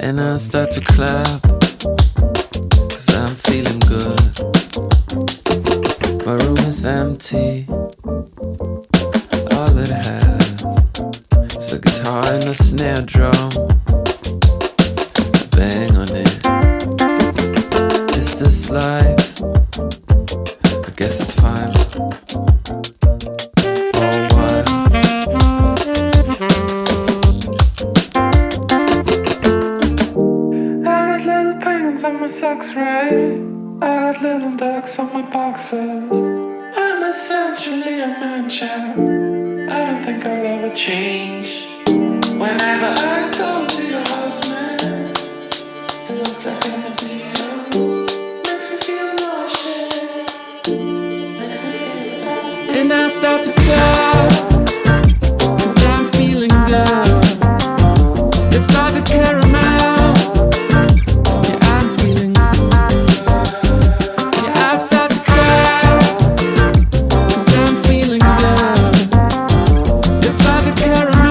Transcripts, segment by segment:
And I start to clap, 'cause I'm feeling good. My room is empty. All it has is a guitar and a snare drum. I bang on it. Is this life? I guess it's fine. Oh, what? On my socks, right? I got little ducks on my boxes. I'm essentially a man child. I don't think I'll ever change. Whenever I go to your house, man, it looks like a museum. Makes me feel nauseous. Makes me feel And I start to clap, 'cause I'm feeling good. It's hard to caramels. Yeah, I'm feeling Yeah, I start to clap, 'cause I'm feeling good. It's hard to caramel.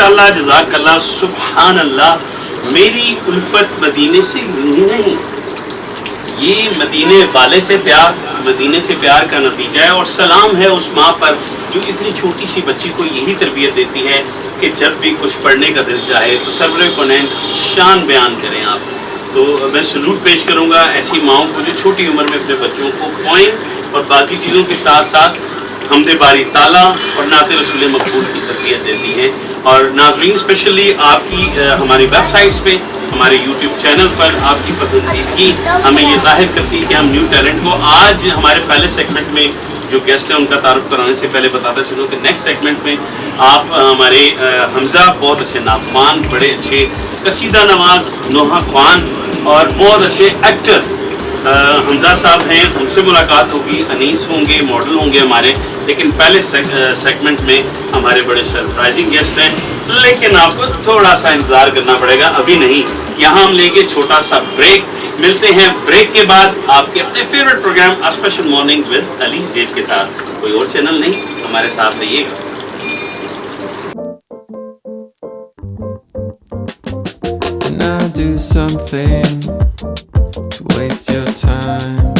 ماشاءاللہ جزاک اللہ سبحان اللہ. میری الفت مدینے سے یوں نہیں, یہ مدینے والے سے پیار, مدینے سے پیار کا نتیجہ ہے. اور سلام ہے اس ماں پر جو اتنی چھوٹی سی بچی کو یہی تربیت دیتی ہے کہ جب بھی کچھ پڑھنے کا دل چاہے تو سرور کونین شان بیان کریں آپ. تو میں سلوٹ پیش کروں گا ایسی ماؤں کو جو چھوٹی عمر میں اپنے بچوں کو پوائنٹ اور باقی چیزوں کے ساتھ ساتھ حمد باری تعالیٰ اور نعت رسول مقبول کی تربیت دیتی ہیں. اور ناظرین اسپیشلی آپ کی ہماری ویب سائٹس پہ, ہمارے یوٹیوب چینل پر آپ کی پسندیدگی ہمیں یہ ظاہر کرتی ہے کہ ہم نیو ٹیلنٹ کو آج ہمارے پہلے سیگمنٹ میں جو گیسٹ ہیں ان کا تعارف کرانے سے پہلے بتاتا چلوں کہ نیکسٹ سیگمنٹ میں آپ ہمارے حمزہ بہت اچھے نعتخوان, بڑے اچھے قصیدہ نواز نوحہ خوان اور بہت اچھے ایکٹر حمزہ صاحب ہیں, ان سے ملاقات ہوگی. انیس ہوں گے, ماڈل ہوں گے ہمارے. لیکن پہلے سیگمنٹ میں ہمارے بڑے سرپرائزنگ گیسٹ ہیں, لیکن آپ کو تھوڑا سا انتظار کرنا پڑے گا, ابھی نہیں. یہاں ہم لیں گے چھوٹا سا بریک. ملتے ہیں بریک کے بعد آپ کے اپنے favourite programme special morning with Ali Zeb کے ساتھ. کوئی اور چینل نہیں, ہمارے ساتھ رہیے گا. And I'll do something to waste your time.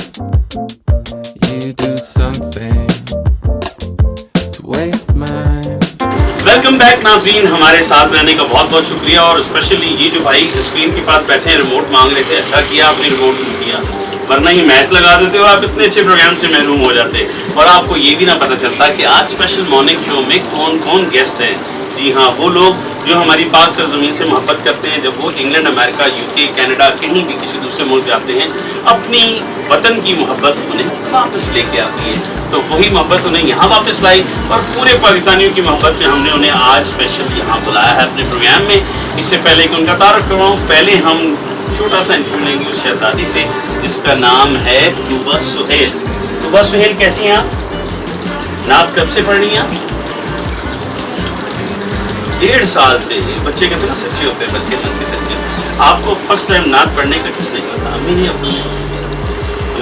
You do something to waste mine. Welcome back ناظرین, ہمارے ساتھ رہنے کا بہت بہت شکریہ. اور اسپیشلی یہ جو بھائی اسکرین کے پاس بیٹھے ہیں ریموٹ مانگ رہے تھے, اچھا کیا آپ نے ریموٹ نہیں کیا, ورنہ ہی میچ لگا دیتے اور آپ اتنے اچھے پروگرام سے محروم ہو جاتے اور آپ کو یہ بھی نہ پتہ چلتا کہ آج اسپیشل مارننگ شو میں کون کون گیسٹ ہیں. جی ہاں, وہ لوگ جو ہماری پاک سرزمین سے محبت کرتے ہیں. جب وہ انگلینڈ, امریکہ, یو کے, کینیڈا, کہیں بھی کسی دوسرے ملک جاتے ہیں, اپنی وطن کی محبت انہیں واپس لے کے آتی ہے. تو وہی محبت انہیں یہاں واپس لائی اور پورے پاکستانیوں کی محبت میں ہم نے انہیں آج اسپیشل یہاں بلایا ہے اپنے پروگرام میں. اس سے پہلے کہ ان کا تعارف کرواؤں, پہلے ہم چھوٹا سا انٹرویو لیں گے اس شہزادی سے جس کا نام ہے طوبہ سہیل. طوبہ سہیل کیسی ہیں آپ؟ نعت کب سے پڑھ رہی ہیں آپ؟ 1.5 سال سے. بچے کہتے ہیں نا سچے ہوتے ہیں, بچے من کے سچے. آپ کو فرسٹ ٹائم نعت پڑھنے کا کس نے کہا تھا؟ امی نے. امی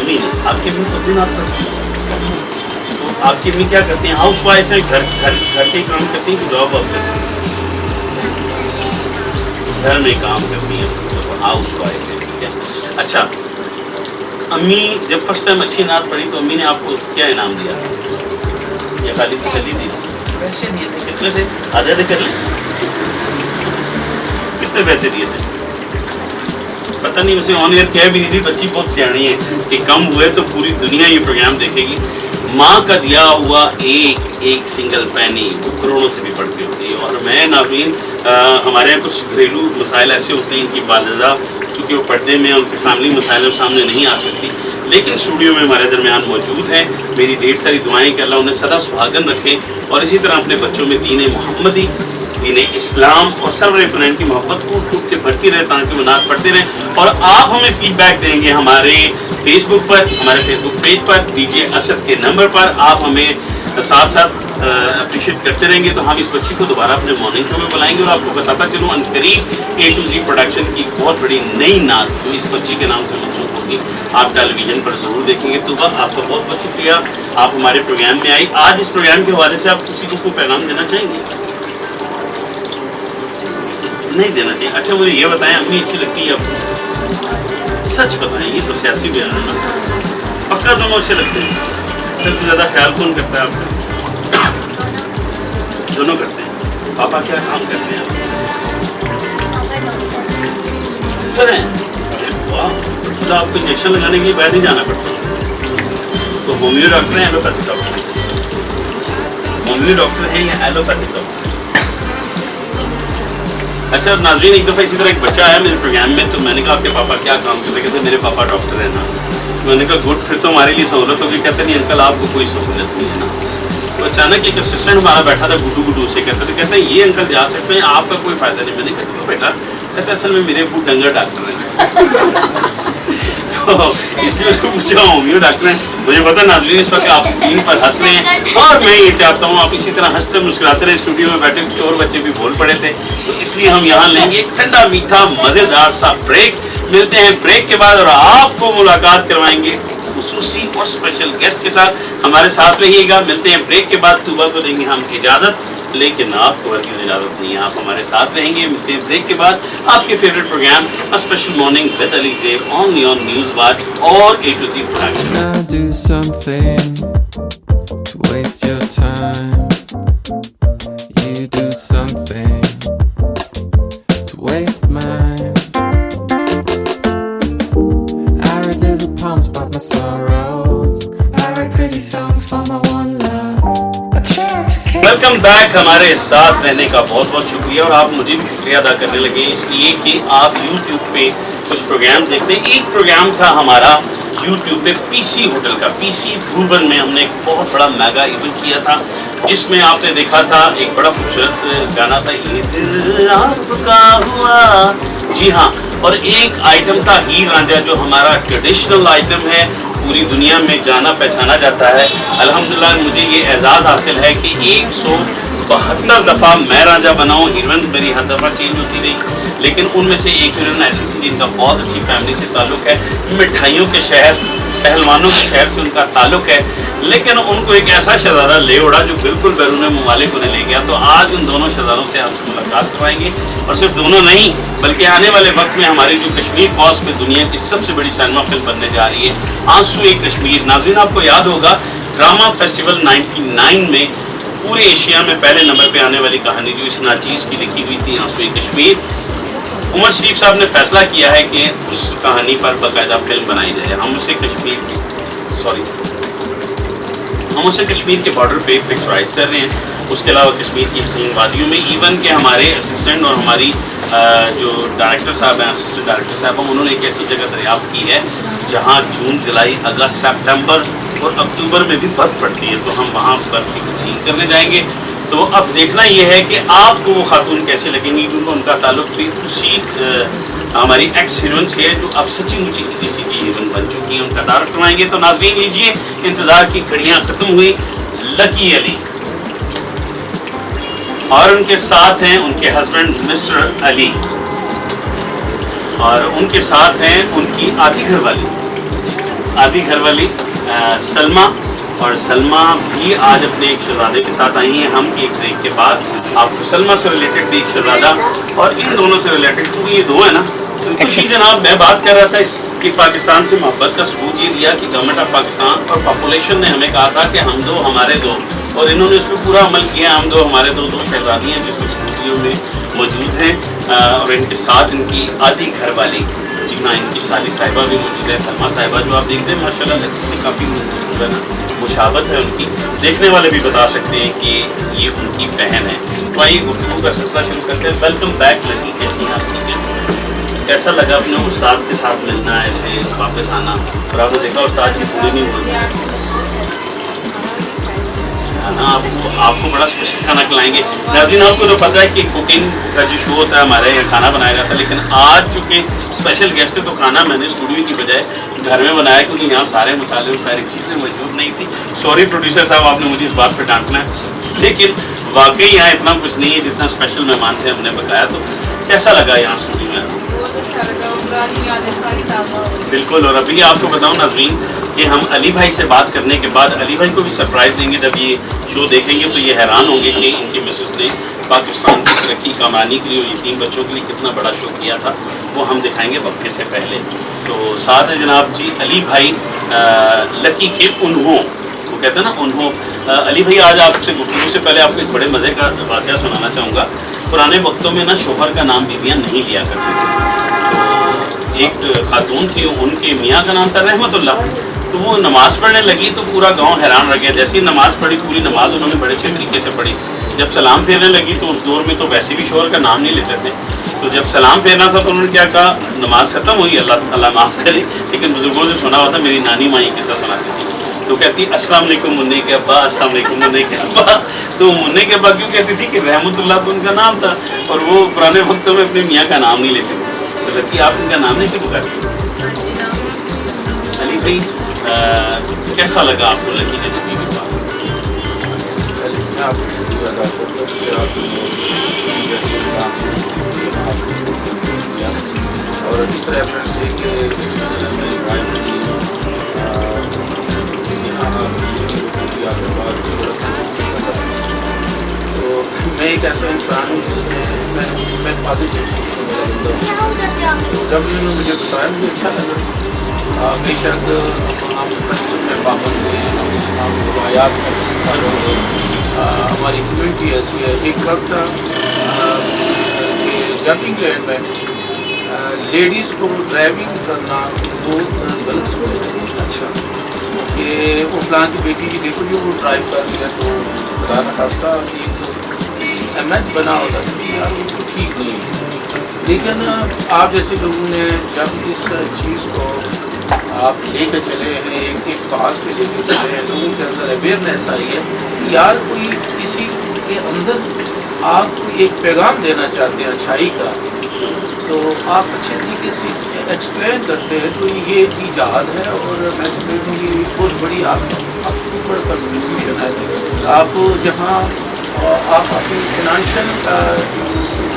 نے. آپ کی امی کبھی نعت پڑھتی ہیں؟ تو آپ کی امی کیا کرتی ہیں؟ ہاؤس وائف ہیں, گھر کے کام کرتی ہیں کہ جاب واب کرتی ہیں؟ گھر میں کام کرتی ہیں, ہاؤس وائف ہے. ٹھیک ہے, اچھا. امی جب فرسٹ ٹائم اچھی نعت پڑھی تو امی نے آپ کو کیا انعام دیا یا خالی تسلی دی؟ پیسے دیے تھے. کتنے تھے؟ آدھے آدھے کر لیں. کتنے پیسے دیے تھے؟ پتہ نہیں, اسے آن ایئر کہہ بھی نہیں تھی. بچی بہت سیاਣੀ ہے کہ کم ہوئے تو پوری دنیا یہ پروگرام دیکھے گی. ماں کا دیا ہوا ایک سنگل پینی وہ کروڑوں سے بھی بڑھتی ہوتی ہے. اور میں ناظرین, ہمارے یہاں کچھ گھریلو مسائل ایسے ہوتے ہیں کہ والدہ چونکہ وہ پردے میں ان کے فیملی مسائل سامنے نہیں آ سکتی, لیکن اسٹوڈیو میں ہمارے درمیان موجود ہیں. میری ڈھیر ساری دعائیں کہ اللہ انہیں سدا سہاگن رکھے اور اسی طرح اپنے بچوں میں دین محمدی, دین اسلام اور سرور کونین کی محبت کو ٹوٹ کے بھرتی رہے تاکہ وہ نعت پڑھتے رہیں. اور آپ ہمیں فیڈ بیک دیں گے ہمارے فیس بک پر, ہمارے فیس بک پیج پر, ڈی جے اسد کے نمبر پر. آپ ہمیں ساتھ ساتھ اپریشیٹ کرتے رہیں گے تو ہم اس بچی کو دوبارہ اپنے مارننگ شو میں بلائیں گے. اور آپ کو بتاتا چلوں ان قریب A to Z پروڈکشن کی بہت بڑی نئی نعت جو اس بچی کے نام سے منسوخ ہوگی آپ ٹیلی ویژن پر ضرور دیکھیں گے. تو آپ کا بہت بہت شکریہ, آپ ہمارے پروگرام میں آئی. آج اس پروگرام کے حوالے سے آپ کسی کو کوئی پیغام دینا چاہیں گے؟ نہیں دینا چاہیے. اچھا مجھے یہ بتائیں, امی اچھی لگتی ہے آپ کو؟ سچ بتائیں, یہ تو سیاسی بیان ہے نا. پکا دونوں اچھے لگتے ہیں. سب سے زیادہ خیال کون کرتا ہے آپ کا؟ دونوں کرتے ہیں. پاپا کیا کام کرتے ہیں آپ؟ کریں. خدا آپ کو انجیکشن لگانے کے لیے باہر نہیں جانا پڑتا. تو ہومیو ڈاکٹر ہیں ایلوپیتھک ڈاکٹر ہیں؟ ہومیو ڈاکٹر ہیں یا ایلوپیتھک ڈاکٹر؟ اچھا ناظرین, ایک دفعہ اسی طرح ایک بچہ آیا میرے پروگرام میں تو میں نے کہا آپ کے پاپا کیا کام کرتے؟ کہتے میرے پاپا ڈاکٹر ہیں نا. میں نے کہا گڈ, پھر تو ہمارے لیے سہولت ہوگی. کہتے نہیں انکل آپ کو کوئی سہولت نہیں ہے نا. تو اچانک ایک اسسٹنٹ ہمارا بیٹھا تھا گڈو سے کہتے ہیں یہ انکل جا سکتے ہیں, آپ کا کوئی فائدہ نہیں. میں نے کہا کیوں بیٹا؟ کہتے اصل میں میرے ابو ڈنگر ڈاکٹر ہیں. تو اس لیے میں پوچھا ہومیو ڈاکٹر ہیں. مجھے پتا ناظرین اس وقت آپ اسکرین پر ہنس رہے ہیں اور میں یہ چاہتا ہوں آپ اسی طرح ہنستے مسکراتے رہے. اسٹوڈیو میں بیٹھے کچھ اور بچے بھی بول پڑے تھے, تو اس لیے ہم یہاں لیں گے ایک ٹھنڈا میٹھا مزیدار سا بریک. ملتے ہیں بریک کے بعد اور آپ کو ملاقات کروائیں گے خصوصی اور اسپیشل گیسٹ کے ساتھ. ہمارے ساتھ رہیے گا. ملتے ہیں بریک کے بعد. طوبہ کو دیں گے ہم اجازت. لیکن آپ کو ہرگز اجازت نہیں ہے. آپ ہمارے ساتھ رہیں گے. ملتے ہیں بریک کے بعد. آپ کے favourite programme special morning with Ali Zeb only on news watch اور A to Z production. Now do something to waste your time. You do something to waste mine. I write little poems about my sorrows. I write pretty songs for my one love. Welcome back. ہمارے ساتھ رہنے کا بہت بہت شکریہ اور آپ مجھے بھی شکریہ ادا کرنے لگے اس لیے کہ آپ یوٹیوب پہ کچھ پروگرام دیکھتے ہیں. ایک پروگرام تھا ہمارا یوٹیوب پہ پی سی ہوٹل کا. پی سی بھوربن میں ہم نے ایک بہت بڑا میگا ایونٹ کیا تھا جس میں آپ نے دیکھا تھا ایک بڑا خوبصورت گانا تھا یہ دل آپ کا ہوا. جی ہاں, اور ایک آئٹم تھا ہیر رانجھا جو ہمارا ٹریڈیشنل آئٹم ہے, پوری دنیا میں جانا پہچانا جاتا ہے. الحمدللہ مجھے یہ اعزاز حاصل ہے کہ 172 دفعہ میں رانجھا بناؤں. ہیروئن میری ہر دفعہ چینج ہوتی رہی, لیکن ان میں سے ایک ہیروئن ایسی تھی جن کا بہت اچھی فیملی سے تعلق ہے, مٹھائیوں کے شہر پہلوانوں کے شہر سے ان کا تعلق ہے, لیکن ان کو ایک ایسا شہزادہ لے اڑا جو بالکل بیرون ممالک انہیں لے گیا. تو آج ان دونوں شہزادوں سے آپ سے ملاقات کروائیں گے, اور صرف دونوں نہیں بلکہ آنے والے وقت میں ہماری جو کشمیر پوسٹ پہ دنیا کی سب سے بڑی سینما فلم بننے جا رہی ہے آنسوئے کشمیر. ناظرین آپ کو یاد ہوگا ڈرامہ فیسٹیول 99 میں پورے ایشیا میں پہلے نمبر پہ آنے والی کہانی جو اس ناچیز کی لکھی ہوئی تھی آنسوئے کشمیر, عمر شریف صاحب نے فیصلہ کیا ہے کہ اس کہانی پر باقاعدہ فلم بنائی جائے. ہم اسے کشمیر کے بارڈر پہ پکچرائز کر رہے ہیں. اس کے علاوہ کشمیر کی حسین وادیوں میں ایون کہ ہمارے اسسٹنٹ اور ہماری جو ڈائریکٹر صاحب ہیں, اسسٹنٹ ڈائریکٹر صاحب ہیں, انہوں نے ایک ایسی جگہ دریافت کی ہے جہاں جون, جولائی, اگست, سپٹمبر اور اکتوبر میں بھی برف پڑتی ہے. تو ہم وہاں برف کی کچھ سین کرنے جائیں گے. تو اب دیکھنا یہ ہے کہ آپ کو وہ خاتون کیسے لگیں گی, کیونکہ ان کا تعلق بھی اسی ہماری ایکس ہیروئن سے ہے جو اب سچی مچی کسی کی ہیروئن بن چکی ہیں. ان کا تعارف کروائیں گے. تو ناظرین لیجیے, انتظار کی گھڑیاں ختم ہوئی. لکی علی اور ان کے ساتھ ہیں ان کے ہسبینڈ مسٹر علی, اور ان کے ساتھ ہیں ان کی آدھی گھر والی سلمہ. اور سلمہ بھی آج اپنے ایک شہزادے کے ساتھ آئی ہیں. ہم ایک بریک کے بعد آپ کو سلمہ سے ریلیٹڈ بھی ایک شہزادہ اور ان دونوں سے ریلیٹڈ, کیونکہ یہ دو ہے نا. کچھ ہی جناب میں بات کر رہا تھا اس کہ پاکستان سے محبت کا ثبوت یہ دیا کہ گورنمنٹ آف پاکستان اور پاپولیشن نے ہمیں کہا تھا کہ ہم دو ہمارے دو, اور انہوں نے اس پہ پورا عمل کیا. ہم دو ہمارے دو شہزادی ہیں جس کی ثبوتیوں میں موجود ہیں, اور ان کے ساتھ ان کی آدھی گھر والی, جی ہاں, ان کی سالی صاحبہ بھی موجود ہے, سلمہ صاحبہ, جو آپ دیکھتے ہیں ماشاء اللہ لکی سے کافی مشابت ہے ان کی. دیکھنے والے بھی بتا سکتے ہیں کہ یہ ان کی بہن ہے. تو آئیے گفتگو کا سلسلہ شروع کرتے ہیں. ویلکم بیک لکی, کیسی ہیں آپ؟ ٹھیک ہے. کیسا لگا اپنے استاد کے ساتھ ملنا, ایسے واپس آنا, اور آپ نے دیکھا استاد کی پوری نہیں ہوئی ہے نا. آپ کو بڑا اسپیشل کھانا کھلائیں گے. ناظرین آپ کو تو پتہ ہے کہ کوکنگ کا جو شو ہوتا ہے ہمارے یہاں کھانا بنایا جاتا ہے, لیکن آج چونکہ اسپیشل گیسٹ ہے تو کھانا میں نے اسٹوڈیو کی بجائے گھر میں بنایا, کیونکہ یہاں سارے مسالے اور ساری چیزیں موجود نہیں تھی. سوری پروڈیوسر صاحب, آپ نے مجھے اس بات پہ ڈانٹنا ہے, لیکن واقعی یہاں اتنا کچھ نہیں ہے جتنا اسپیشل مہمان تھے ہم نے بتایا. تو کیسا لگا یہاں اسٹوڈیو میں؟ بالکل. اور ابھی آپ کو بتاؤں ناظرین کہ ہم علی بھائی سے بات کرنے کے بعد علی بھائی کو بھی سرپرائز دیں گے. جب یہ شو دیکھیں گے تو یہ حیران ہوں گے کہ ان کی مسز نے پاکستان کی ترقی کمانے کے لیے اور یتیم بچوں کے لیے کتنا بڑا شو کیا تھا. وہ ہم دکھائیں گے وقفے سے پہلے. تو ساتھ ہے جناب جی علی بھائی لکی کے انہوں, وہ کہتے ہیں نا انہوں. علی بھائی آج آپ سے گفتگو سے پہلے آپ کو ایک بڑے مزے کا واقعہ سنانا چاہوں گا. پرانے وقتوں میں نا شوہر کا نام بیویاں نہیں لیا کرتی تھیں. ایک خاتون تھی, ان کے میاں کا نام تھا رحمت اللہ. تو وہ نماز پڑھنے لگی تو پورا گاؤں حیران رہ گیا. جیسے ہی نماز پڑھی, پوری نماز انہوں نے بڑے اچھے طریقے سے پڑھی. جب سلام پھیرنے لگی تو اس دور میں تو ویسے بھی شوہر کا نام نہیں لیتے تھے. تو جب سلام پھیرنا تھا تو انہوں نے کیا کہا, نماز ختم ہوئی, اللہ معاف کرے, لیکن بزرگوں سے سنا ہوا تھا, میری نانی ماں یہ قصہ سناتی تھی. تو کہتی السلام علیکم منع کے ابا, السلام علیکم منع کے ابا. تو منع کے ابا کیوں کہتی تھی کہ رحمت اللہ تو ان کا نام تھا, اور وہ پرانے وقتوں میں اپنے میاں کا نام نہیں لیتے تھے. تو لڑکی آپ ان کا نام نہیں کیوں پکارتی؟ علی بھائی کیسا لگا آپ کو لکی جیسے کی بات؟ اور اس ریفرنس سے کہ ایک ایسا انسان ہوں جس میں پازیٹیو جب انہوں نے مجھے بتایا مجھے اچھا لگا. بے شک ہم مسجد میں پابند ہیں, ہم روایات میں ہماری کمیونٹی ایسی ہے. ایک وقت تھا کہ جب انگلینڈ میں لیڈیز کو ڈرائیونگ کرنا بہت غلط سمجھا. اچھا کہ وہ فلان کی بیٹی جی دیکھو جو وہ ڈرائیو کر لیا تو خدا نخواستہ ایک اہمیت بنا ہوتا ہے وہ ٹھیک نہیں ہے. لیکن آپ جیسے لوگوں نے جب اس چیز کو آپ لے کے چلے ہیں, ایک پاس پہ لے کے چلے ہیں, لوگوں کے اندر اویئرنیس آئی ہے کہ یار کوئی کسی کے اندر آپ کو ایک پیغام دینا چاہتے ہیں اچھائی کا, تو آپ اچھے طریقے سے ایکسپلین کرتے ہیں, تو یہ ایجاد ہے. اور میں سمجھتا ہوں یہ بہت بڑی آپ کے اوپر کنٹریبیوشن ہے. آپ جہاں آپ اپنی فائنینشیل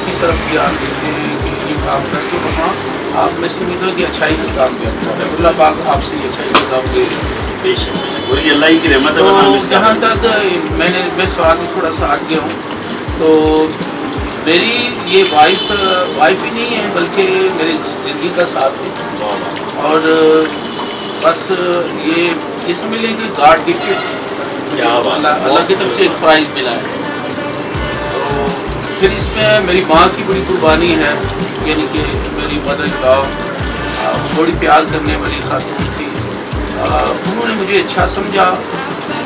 کی طرف دھیان دیتے ہیں کہ یہ کام کر کے وہاں آپ میں سمجھتا ہوں کہ اچھائی کا کام کرتا ہے. اللہ پاک آپ سے یہ اچھائی کا کام دے بے شک اور یہ اللہ کی رحمت ہے. تو جہاں تک میں سوال میں تھوڑا سا ہٹ گیا ہوں, تو میری یہ وائف ہی نہیں ہے بلکہ میری زندگی کا ساتھ ہے. اور بس یہ سمجھ لیں کہ گاڈ گفٹڈ اللہ کی طرف سے ایک پرائز ملا ہے. تو پھر اس میں میری ماں کی بڑی قربانی ہے, یعنی کہ میری مدر ان لا بڑی پیار کرنے والی خاتون تھی. انہوں نے مجھے اچھا سمجھا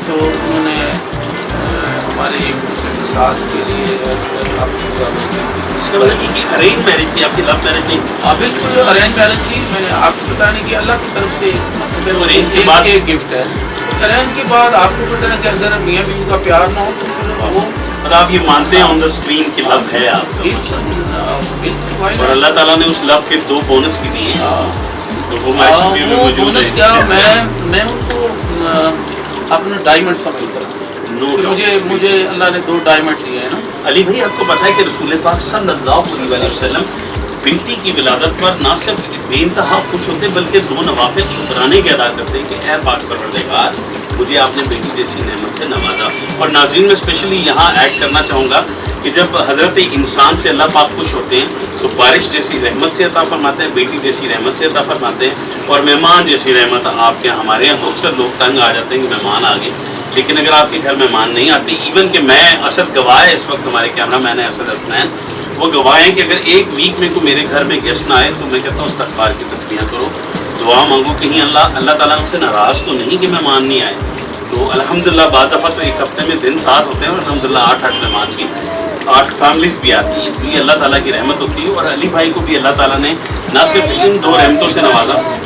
تو انہوں نے ہمارے ایک دوسرے کے ساتھ کے لیے ارینج میرج تھی آپ کی, لو میرج نہیں؟ بالکل ارینج میرج تھی. میں نے آپ کو بتانے کی اللہ کی طرف سے ایک گفٹ ہے. ارینج کے بعد آپ کو پتہ ہے کہ اگر میاں بیوی کا پیار نہ ہو تو پھر وہ آپ یہ مانتے ہیں آن دا اسکرین کی لو ہے آپ کا, اور اللہ تعالیٰ نے اس لو کے 2 بونس بھی دیے ہیں. تو وہ بونس کیا, میں ان کو اپنا ڈائمنڈ سمجھتا ہوں. مجھے اللہ نے 2 ڈائمنڈ دیے ہیں نا. علی بھائی آپ کو پتہ ہے کہ رسول پاک صلی اللہ علیہ وسلم بیٹی کی ولادت پر نہ صرف بے انتہا خوش ہوتے بلکہ 2 نوافل شکرانے کے ادا کرتے کہ اے پاک پروردگار مجھے آپ نے بیٹی جیسی نعمت سے نوازا. اور ناظرین میں اسپیشلی یہاں ایڈ کرنا چاہوں گا کہ جب حضرت انسان سے اللہ پاک خوش ہوتے ہیں تو بارش جیسی رحمت سے عطا فرماتے ہیں, بیٹی جیسی رحمت سے عطا فرماتے ہیں, اور مہمان جیسی رحمت آپ کے ہمارے یہاں. اکثر لوگ تنگ آ جاتے ہیں کہ مہمان آ گئے, لیکن اگر آپ کے گھر مہمان نہیں آتے, ایون کہ میں اسد گواہ ہے اس وقت ہمارے کیمرہ مین ہے اسد حسنین, وہ گواہ ہیں کہ اگر ایک ویک میں کوئی میرے گھر میں گیسٹ نہ آئے تو میں کہتا ہوں استغفار کی تسبیحاں کرو, دعا مانگو, کہیں اللہ تعالیٰ ان سے ناراض تو نہیں کہ مہمان نہیں آئے. تو الحمدللہ بعض دفعہ تو ایک ہفتے میں دن 7 ہوتے ہیں اور الحمدللہ 8 مہمان بھی, 8 فیملیز بھی آتی ہیں. تو یہ اللہ تعالیٰ کی رحمت ہوتی ہے. اور علی بھائی کو بھی اللہ تعالیٰ نے نہ صرف ان 2 رحمتوں سے نوازا